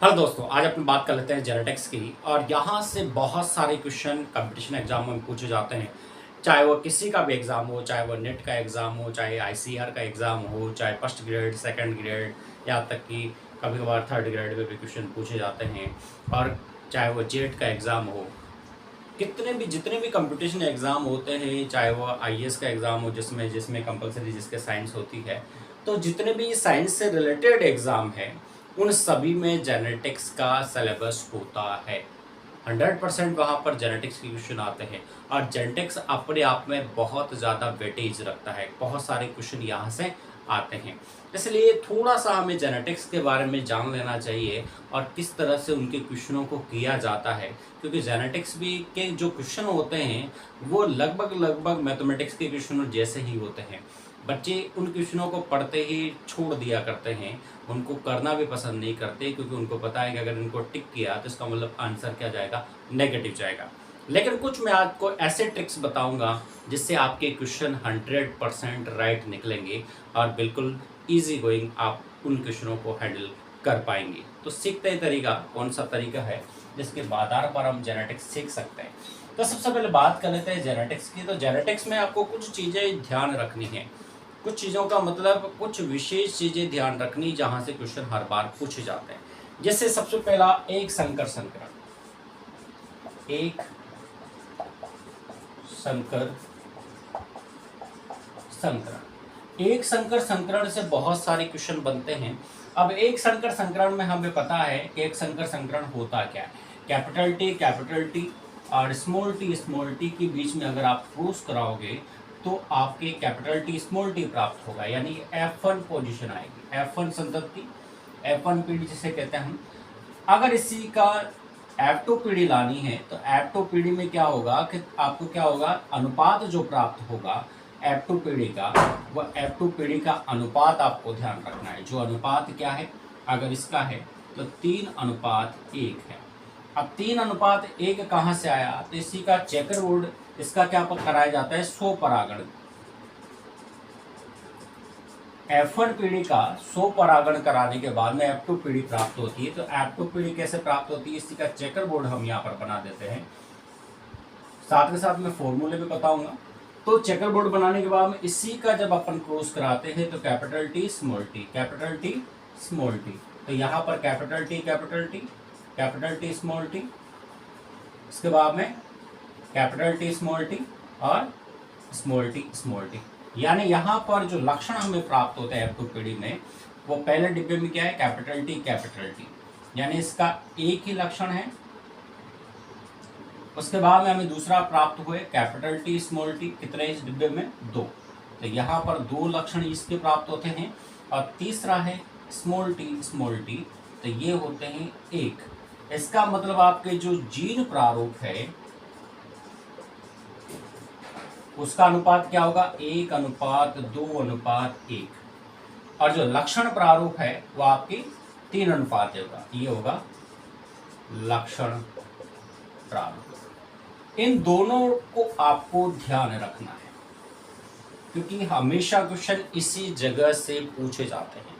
Hello दोस्तों, आज अपन बात कर लेते हैं जेनेटिक्स की। और यहाँ से बहुत सारे क्वेश्चन कंपटीशन एग्जाम में पूछे जाते हैं। चाहे वो किसी का भी एग्ज़ाम हो, चाहे वो नेट का एग्ज़ाम हो, चाहे आईसीआर का एग्ज़ाम हो, चाहे फर्स्ट ग्रेड, सेकंड ग्रेड, यहाँ तक कि कभी कभार थर्ड ग्रेड में भी क्वेश्चन पूछे जाते हैं। और चाहे वो जेट का एग्ज़ाम हो, जितने भी कंपटीशन एग्ज़ाम होते हैं, चाहे वो आईएएस का एग्ज़ाम हो जिसमें जिसमें कंपलसरी जिसके साइंस होती है, तो जितने भी साइंस से रिलेटेड एग्ज़ाम है उन सभी में जेनेटिक्स का सिलेबस होता है। 100% वहाँ पर जेनेटिक्स के क्वेश्चन आते हैं। और जेनेटिक्स अपने आप में बहुत ज़्यादा वेटेज रखता है, बहुत सारे क्वेश्चन यहाँ से आते हैं। इसलिए थोड़ा सा हमें जेनेटिक्स के बारे में जान लेना चाहिए और किस तरह से उनके क्वेश्चनों को किया जाता है, क्योंकि जेनेटिक्स भी के जो क्वेश्चन होते हैं वो लगभग मैथमेटिक्स के क्वेश्चनों जैसे ही होते हैं। बच्चे उन क्वेश्चनों को पढ़ते ही छोड़ दिया करते हैं, उनको करना भी पसंद नहीं करते, क्योंकि उनको पता है कि अगर इनको टिक किया तो इसका मतलब आंसर क्या जाएगा, नेगेटिव जाएगा। लेकिन कुछ मैं आपको ऐसे ट्रिक्स बताऊंगा जिससे आपके क्वेश्चन 100% राइट निकलेंगे और बिल्कुल इजी गोइंग आप उन क्वेश्चनों को हैंडल कर पाएंगे। तो सीखते ही तरीका कौन सा तरीका है जिसके आधार पर हम जेनेटिक्स सीख सकते हैं। तो सबसे पहले बात कर लेते हैं जेनेटिक्स की। तो जेनेटिक्स में आपको कुछ चीज़ें ध्यान रखनी है, कुछ चीज़ों का मतलब कुछ विशेष चीज़ें ध्यान रखनी जहाँ से क्वेश्चन हर बार पूछे जाते हैं। जैसे सबसे पहला एक संकर संकरण, एक संकर संकरण, एक संकर संकरण से बहुत सारे क्वेश्चन बनते हैं। अब एक संकर संकरण में हमें पता है कि एक संकर संकरण होता क्या है। कैपिटल टी और स्मॉल टी के बीच में अगर आप क्रॉस कराओगे तो आपके कैपिटल टी स्मॉल टी प्राप्त होगा, यानी F1 पोजीशन आएगी, F1 संतति, F1 पीढ़ी जिसे कहते हैं हम। अगर इसी का F2 पीढ़ी लानी है तो F2 पीढ़ी में क्या होगा कि आपको क्या होगा, अनुपात जो प्राप्त होगा F2 पीढ़ी का, वह F2 पीढ़ी का अनुपात आपको ध्यान रखना है। जो अनुपात क्या है, अगर इसका है तो 3:1 है। अब 3:1 कहाँ से आया, तो इसी का चेकर बोर्ड, इसका क्या कराया जाता है, 100 परागण। F1 पीढ़ी का 100 परागण कराने के बाद में F2 पीढ़ी प्राप्त होती है। तो F2 पीढ़ी कैसे प्राप्त होती है, इसी का चेकर बोर्ड हम यहाँ पर बना देते हैं, साथ के साथ मैं फॉर्मूले भी बताऊंगा। तो चेकर बोर्ड बनाने के बाद में इसी का जब अपन क्रॉस कराते हैं तो कैपिटल टी स्मॉल टी, तो यहाँ पर कैपिटल टी स्मॉल टी, इसके बाद में कैपिटल टी स्मॉल टी और स्मॉल टी, यानी यहाँ पर जो लक्षण हमें प्राप्त होते हैं F2 पीढ़ी में, वो पहले डिब्बे में क्या है, कैपिटल टी, यानी इसका एक ही लक्षण है। उसके बाद में हमें दूसरा प्राप्त हुए कैपिटल टी स्मॉल टी, कितने इस डिब्बे में, 2, तो यहाँ पर 2 लक्षण इसके प्राप्त होते हैं। और तीसरा है स्मॉल टी, तो ये होते हैं 1। इसका मतलब आपके जो जीन प्रारूप है उसका अनुपात क्या होगा, 1:2:1, और जो लक्षण प्रारूप है वो आपकी 3:1 होगा। ये होगा लक्षण प्रारूप। इन दोनों को आपको ध्यान रखना है, क्योंकि हमेशा क्वेश्चन इसी जगह से पूछे जाते हैं।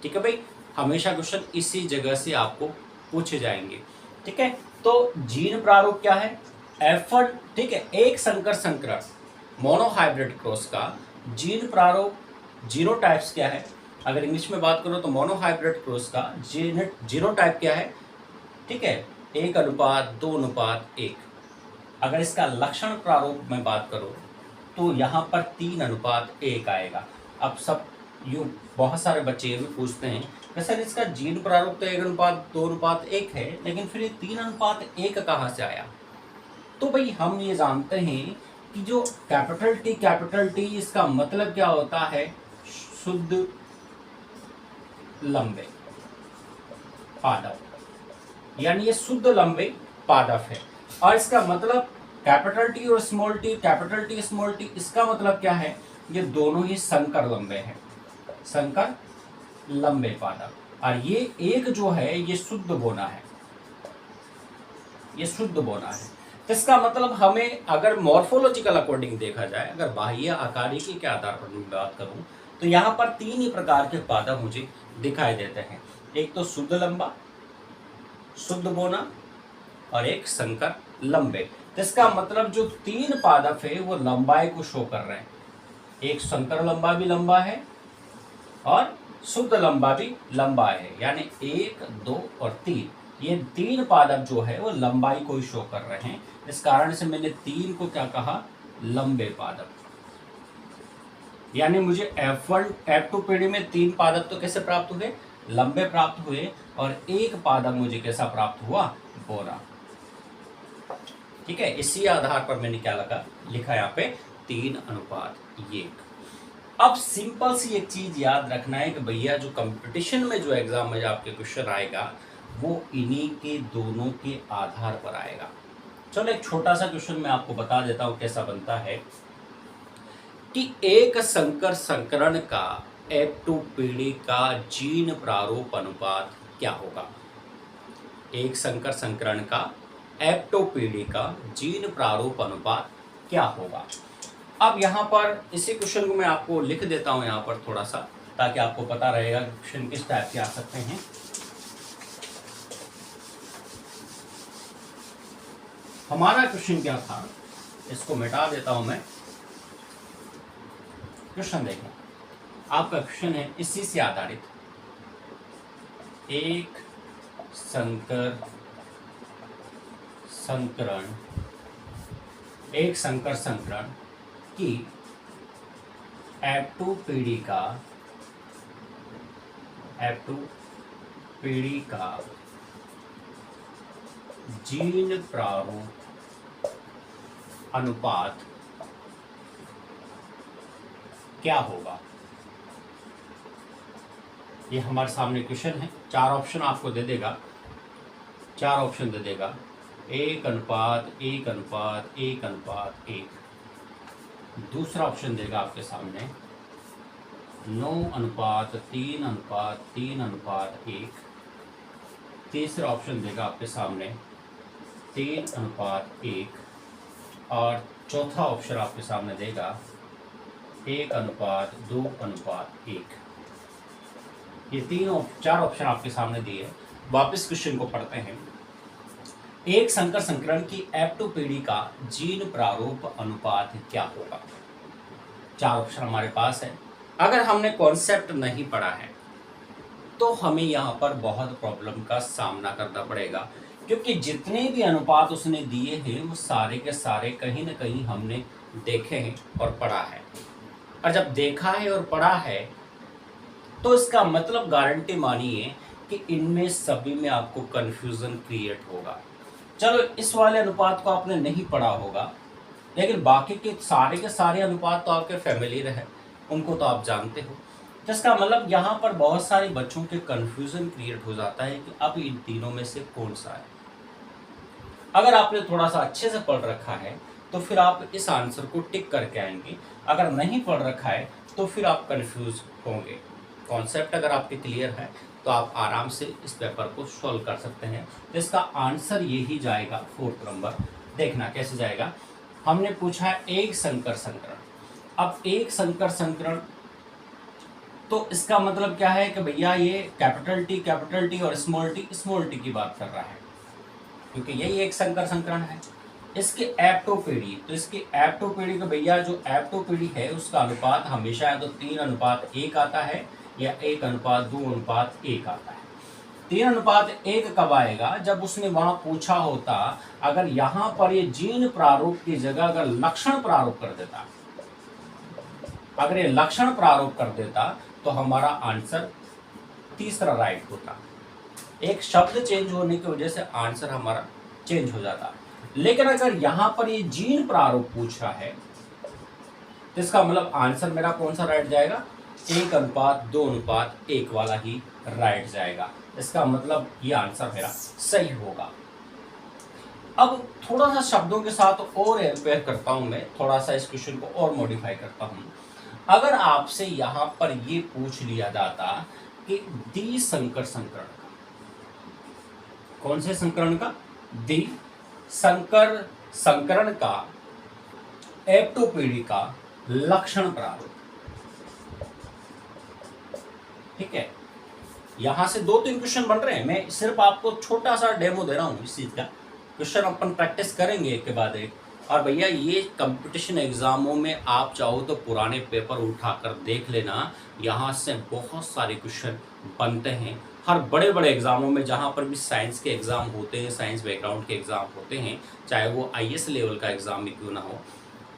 ठीक है भाई, हमेशा क्वेश्चन इसी जगह से आपको पूछे जाएंगे। ठीक है, तो जीन प्रारूप क्या है, F1। ठीक है, एक संकर संकरण मोनोहाइब्रिड क्रॉस का जीन प्रारूप, जीनोटाइप्स क्या है, अगर इंग्लिश में बात करो तो मोनोहाइब्रिड क्रॉस का जीनोटाइप क्या है, ठीक है, 1:2:1। अगर इसका लक्षण प्रारूप में बात करो तो यहाँ पर 3:1 आएगा। अब सब यूँ बहुत सारे बच्चे ये भी पूछते हैं कि सर इसका जीन प्रारूप तो 1:2:1 है, लेकिन फिर ये 3:1 कहाँ से आया। तो भाई हम ये जानते हैं कि जो कैपिटल टी इसका मतलब क्या होता है, शुद्ध लंबे पादप, यानी ये शुद्ध लंबे पादप है। और इसका मतलब कैपिटल टी और small T, capital T small T, इसका मतलब क्या है, ये दोनों ही संकर लंबे हैं, संकर लंबे पादप। और ये एक जो है ये शुद्ध बोना है, ये शुद्ध बोना है। तो इसका मतलब हमें अगर मॉर्फोलॉजिकल अकॉर्डिंग देखा जाए, अगर बाह्य आकारिकी के आधार पर मैं बात करूं तो यहाँ पर 3 ही प्रकार के पादप मुझे दिखाई देते हैं। एक तो शुद्ध लंबा, शुद्ध बोना और एक संकर लंबे। तो इसका मतलब जो 3 पादप है वो लंबाई को शो कर रहे हैं। एक संकर लंबा भी लंबा है और शुद्ध लंबा भी लंबा है, यानी 1, 2 और 3, ये 3 पादप जो है वो लंबाई को ही शो कर रहे हैं। इस कारण से मैंने 3 को क्या कहा, लंबे पादप। यानी मुझे F1 F2 पीढ़ी में 3 पादप तो कैसे प्राप्त हुए, लंबे प्राप्त हुए, और एक पादप मुझे कैसा प्राप्त हुआ, बोरा। ठीक है, इसी आधार पर मैंने क्या लिखा यहाँ पे 3:1। अब सिंपल सी एक चीज याद रखना है कि भैया जो कंपटीशन में जो एग्जाम में आपके क्वेश्चन आएगा वो इन्हीं के दोनों के आधार पर आएगा। चलो एक छोटा सा क्वेश्चन मैं आपको बता देता हूं कैसा बनता है कि एक संकर संकरण का F2 पीढ़ी का जीन प्रारूप अनुपात क्या होगा। एक संकर संकरण का F2 पीढ़ी का जीन प्रारूप अनुपात क्या होगा। अब यहाँ पर इसी क्वेश्चन को मैं आपको लिख देता हूँ यहाँ पर थोड़ा सा, ताकि आपको पता रहेगा क्वेश्चन किस टाइप के आ सकते हैं। हमारा क्वेश्चन क्या था, इसको मिटा देता हूं मैं। क्वेश्चन देखना, आपका क्वेश्चन है इसी से आधारित, एक संकर संकरण की F2 पीढ़ी का जीन प्रारूप अनुपात क्या होगा। ये हमारे सामने क्वेश्चन है। 4 ऑप्शन आपको दे देगा, 4 ऑप्शन दे देगा, 1:1:1:1:1। दूसरा ऑप्शन देगा आपके सामने 9:3:3:3:1। तीसरा ऑप्शन देगा आपके सामने 3:1, और चौथा ऑप्शन आपके सामने देगा 1:2:1। ये 4 ऑप्शन आपके सामने दिए। वापस क्वेश्चन को पढ़ते हैं। एक संकर संकरण की F2 पीढ़ी का जीन प्रारूप अनुपात क्या होगा। 4 ऑप्शन हमारे पास है। अगर हमने कॉन्सेप्ट नहीं पढ़ा है तो हमें यहाँ पर बहुत प्रॉब्लम का सामना करना पड़ेगा, क्योंकि जितने भी अनुपात उसने दिए हैं वो सारे के सारे कहीं ना कहीं हमने देखे हैं और पढ़ा है। और जब देखा है और पढ़ा है तो इसका मतलब गारंटी मानिए कि इनमें सभी में आपको कंफ्यूजन क्रिएट होगा। चलो इस वाले अनुपात को आपने नहीं पढ़ा होगा, लेकिन बाकी के सारे अनुपात तो आपके फैमिलियर है, उनको तो आप जानते हो। जिसका मतलब यहाँ पर बहुत सारे बच्चों के कंफ्यूजन क्रिएट हो जाता है कि अब इन तीनों में से कौन सा है। अगर आपने थोड़ा सा अच्छे से पढ़ रखा है तो फिर आप इस आंसर को टिक करके आएंगे, अगर नहीं पढ़ रखा है तो फिर आप कंफ्यूज होंगे। कॉन्सेप्ट अगर आपके क्लियर है तो आप आराम से इस पेपर को सॉल्व कर सकते हैं। तो इसका आंसर यही जाएगा 4th नंबर। देखना कैसे जाएगा। हमने पूछा है एक संकर संकरण। अब एक संकर संकरण तो इसका मतलब क्या है कि भैया ये कैपिटल टी और स्मॉल टी की बात कर रहा है, क्योंकि यही एक संकर संकरण है। इसके F2 पीढ़ी, तो इसकी F2 पीढ़ी का भैया जो F2 पीढ़ी है उसका अनुपात हमेशा या तो 3:1 आता है या 1:2:1 आता है। 3:1 कब आएगा, जब उसने वहां पूछा होता अगर यहां पर ये जीन प्रारूप की जगह अगर लक्षण प्रारूप कर देता, अगर ये लक्षण प्रारूप कर देता तो हमारा आंसर तीसरा राइट होता। एक शब्द चेंज होने की वजह से आंसर हमारा चेंज हो जाता। लेकिन अगर यहां पर ये जीन प्रारूप पूछ रहा है तो इसका मतलब आंसर मेरा कौन सा राइट जाएगा, 1:2:1 वाला ही राइट जाएगा। इसका मतलब ये आंसर मेरा सही होगा। अब थोड़ा सा शब्दों के साथ और एम्पेयर करता हूं मैं, थोड़ा सा इस क्वेश्चन को और मॉडिफाई करता हूं। अगर आपसे यहां पर ये पूछ लिया जाता कि द्वि संकर संकरण का, कौन से संकरण का, द्वि संकर संकरण का F2 पीढ़ी का लक्षण प्रारूप, ठीक है, यहाँ से 2-3 क्वेश्चन बन रहे हैं, मैं सिर्फ आपको छोटा सा डेमो दे रहा हूँ इस चीज़ का। क्वेश्चन अपन प्रैक्टिस करेंगे एक के बाद एक। और भैया ये कंपटीशन एग्जामों में आप चाहो तो पुराने पेपर उठाकर देख लेना, यहाँ से बहुत सारे क्वेश्चन बनते हैं। हर बड़े बड़े एग्जामों में जहाँ पर भी साइंस के एग्ज़ाम होते हैं, साइंस बैकग्राउंड के एग्ज़ाम होते हैं, चाहे वो IAS लेवल का एग्ज़ाम भी क्यों ना हो,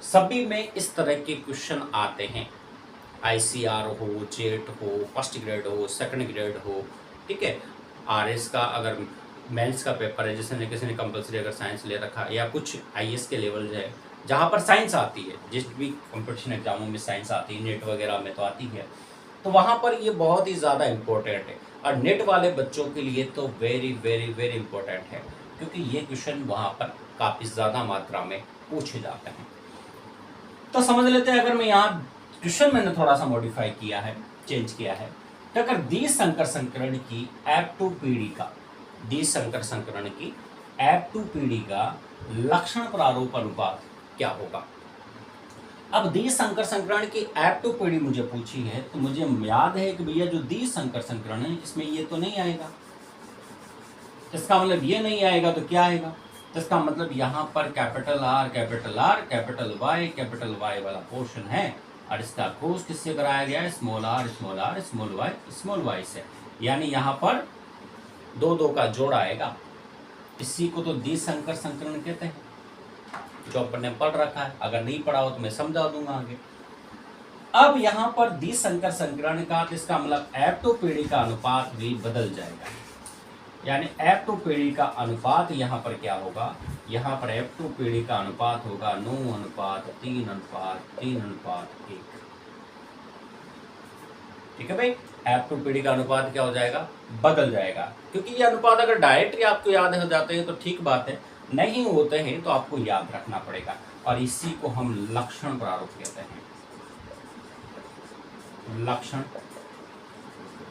सभी में इस तरह के क्वेश्चन आते हैं। ICR हो, जेट हो, फर्स्ट ग्रेड हो, सेकंड ग्रेड हो, ठीक है। RS का अगर मेंस का पेपर है, जिसने किसी ने कंपलसरी अगर साइंस ले रखा है, या कुछ IAS के लेवल है जहाँ पर साइंस आती है, जिस भी कंपटीशन एग्जामों में साइंस आती है, नेट वगैरह में तो आती है, तो वहाँ पर ये बहुत ही ज़्यादा इम्पोर्टेंट है। और नेट वाले बच्चों के लिए तो वेरी वेरी वेरी इम्पोर्टेंट है, क्योंकि ये क्वेश्चन वहाँ पर काफ़ी ज़्यादा मात्रा में पूछे जाते हैं। तो समझ लेते हैं, अगर मैं यहाँ क्वेश्चन मैंने थोड़ा सा मॉडिफाई किया है, चेंज किया है, तो अगर दी शंकर संकरण की F2 पीढ़ी का, दी शंकर संकरण की F2 पीढ़ी का लक्षण प्रारूप अनुपात क्या होगा। अब दी शंकर संकरण की F2 पीढ़ी मुझे पूछी है, तो मुझे याद है कि भैया जो दी शंकर संकरण है इसमें ये तो नहीं आएगा, इसका मतलब ये नहीं आएगा तो क्या आएगा, तो इसका मतलब यहाँ पर कैपिटल R कैपिटल Y वाला पोर्शन है, और इसका खोज किससे कराया गया है, स्मॉल r स्मॉल y से, यानी यहाँ पर 2 का जोड़ आएगा। इसी को तो दी शंकर संकरण कहते हैं, जो अपन ने पढ़ रखा है। अगर नहीं पढ़ा हो तो मैं समझा दूंगा आगे। अब यहाँ पर दी शंकर संकरण का, इसका मतलब F2 पीढ़ी का अनुपात भी बदल जाएगा, यानी F2 पीढ़ी का अनुपात यहाँ पर क्या होगा, यहाँ पर F2 पीढ़ी का अनुपात होगा 9:3:1। ठीक है भाई, F2 पीढ़ी का अनुपात क्या हो जाएगा, बदल जाएगा। क्योंकि ये अनुपात अगर डायरेक्टली आपको याद हो जाते हैं तो ठीक बात है, नहीं होते हैं तो आपको याद रखना पड़ेगा, और इसी को हम लक्षण प्रारूप कहते हैं, लक्षण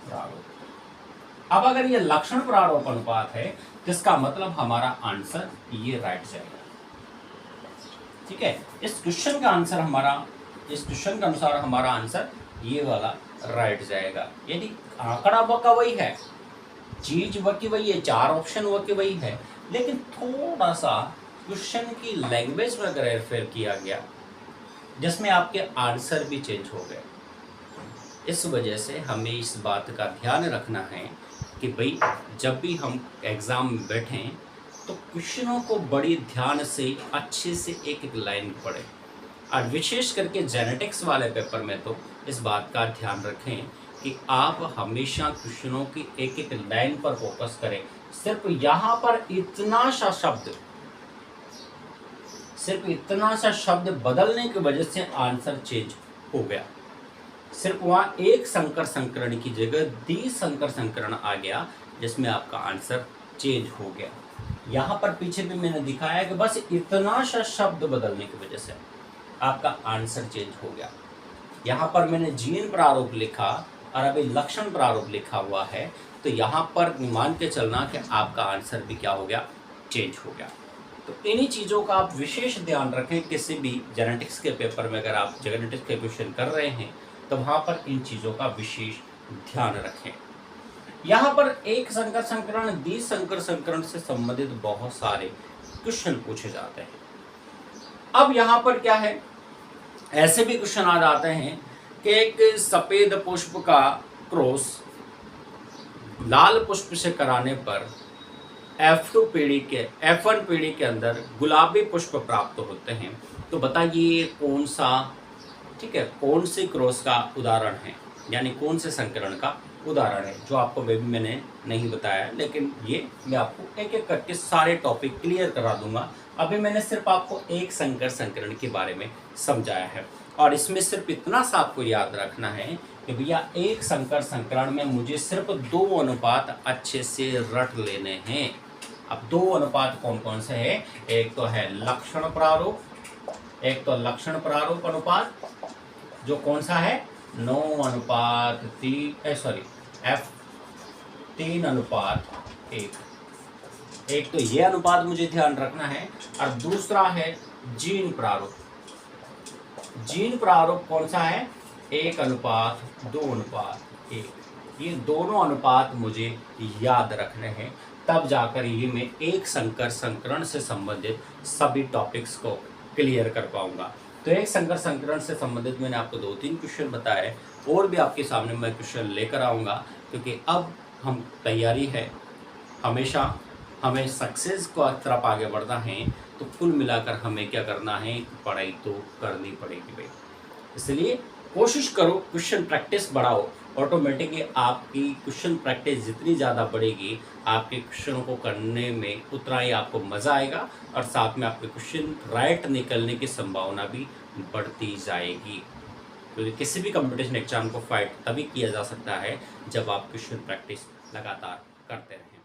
प्रारूप। अब अगर ये लक्षण प्रारूप अनुपात है तो इसका मतलब हमारा आंसर ये राइट जाएगा। ठीक है, इस क्वेश्चन का आंसर हमारा, इस क्वेश्चन के अनुसार हमारा आंसर ये वाला राइट जाएगा। यदि आंकड़ा व का वही है, चीज व की वही है, 4 ऑप्शन व की वही है, लेकिन थोड़ा सा क्वेश्चन की लैंग्वेज में अगर हेरफेर किया गया, जिसमें आपके आंसर भी चेंज हो गए, इस वजह से हमें इस बात का ध्यान रखना है कि भाई जब भी हम एग्ज़ाम में बैठें तो क्वेश्चनों को बड़ी ध्यान से अच्छे से एक एक लाइन पढ़ें, और विशेष करके जेनेटिक्स वाले पेपर में तो इस बात का ध्यान रखें कि आप हमेशा क्वेश्चनों की एक एक लाइन पर फोकस करें। सिर्फ यहाँ पर इतना सा शब्द बदलने की वजह से आंसर चेंज हो गया। सिर्फ वहाँ एक शंकर संकरण की जगह दी शंकर संकरण आ गया, जिसमें आपका आंसर चेंज हो गया। यहाँ पर पीछे भी मैंने दिखाया कि बस इतना सा शब्द बदलने की वजह से आपका आंसर चेंज हो गया। यहाँ पर मैंने जीन प्रारूप लिखा और अभी लक्षण प्रारूप लिखा हुआ है, तो यहाँ पर मान के चलना कि आपका आंसर भी क्या हो गया, चेंज हो गया। तो इन्हीं चीज़ों का आप विशेष ध्यान रखें। किसी भी जेनेटिक्स के पेपर में अगर आप जेनेटिक्स के क्वेश्चन कर रहे हैं तो वहाँ पर इन चीज़ों का विशेष ध्यान रखें। यहाँ पर एक शंकर संकरण, दी शंकर संकरण से संबंधित बहुत सारे क्वेश्चन पूछे जाते हैं। अब यहाँ पर क्या है, ऐसे भी क्वेश्चन आ जाते हैं कि एक सफ़ेद पुष्प का क्रॉस लाल पुष्प से कराने पर F1 पीढ़ी के अंदर गुलाबी पुष्प प्राप्त होते हैं। तो बताइए कौन सा, ठीक है, कौन से क्रॉस का उदाहरण है, यानी कौन से संकरण का उदाहरण है, जो आपको मैंने नहीं बताया, लेकिन ये मैं आपको एक एक करके सारे टॉपिक क्लियर करा दूंगा। अभी मैंने सिर्फ आपको एक शंकर संकरण के बारे में समझाया है, और इसमें सिर्फ इतना सा आपको याद रखना है कि भैया एक शंकर संकरण में मुझे सिर्फ 2 अनुपात अच्छे से रट लेने हैं। अब 2 अनुपात कौन कौन से हैं, एक तो है लक्षण प्रारूप, एक तो लक्षण प्रारूप अनुपात, जो कौन सा है 9:3 F3:1। एक तो ये अनुपात मुझे ध्यान रखना है, और दूसरा है जीन प्रारूप। जीन प्रारूप कौन सा है, 1:2:1। ये दोनों अनुपात मुझे याद रखने हैं, तब जाकर ये मैं एक संकर संकरण से संबंधित सभी टॉपिक्स को क्लियर कर पाऊंगा। तो एक संकर संकरण से संबंधित मैंने आपको 2-3 क्वेश्चन बताए, और भी आपके सामने मैं क्वेश्चन लेकर आऊँगा, क्योंकि अब हम तैयारी है, हमेशा हमें सक्सेस को तरफ आगे बढ़ना है, तो कुल मिलाकर हमें क्या करना है, पढ़ाई तो करनी पड़ेगी भाई। इसलिए कोशिश करो, क्वेश्चन प्रैक्टिस बढ़ाओ, ऑटोमेटिकली आपकी क्वेश्चन प्रैक्टिस जितनी ज़्यादा बढ़ेगी, आपके क्वेश्चनों को करने में उतना ही आपको मज़ा आएगा, और साथ में आपके क्वेश्चन राइट निकलने की संभावना भी बढ़ती जाएगी। क्योंकि किसी भी कंपटीशन एग्जाम को फाइट तभी किया जा सकता है जब आप क्वेश्चन प्रैक्टिस लगातार करते रहें।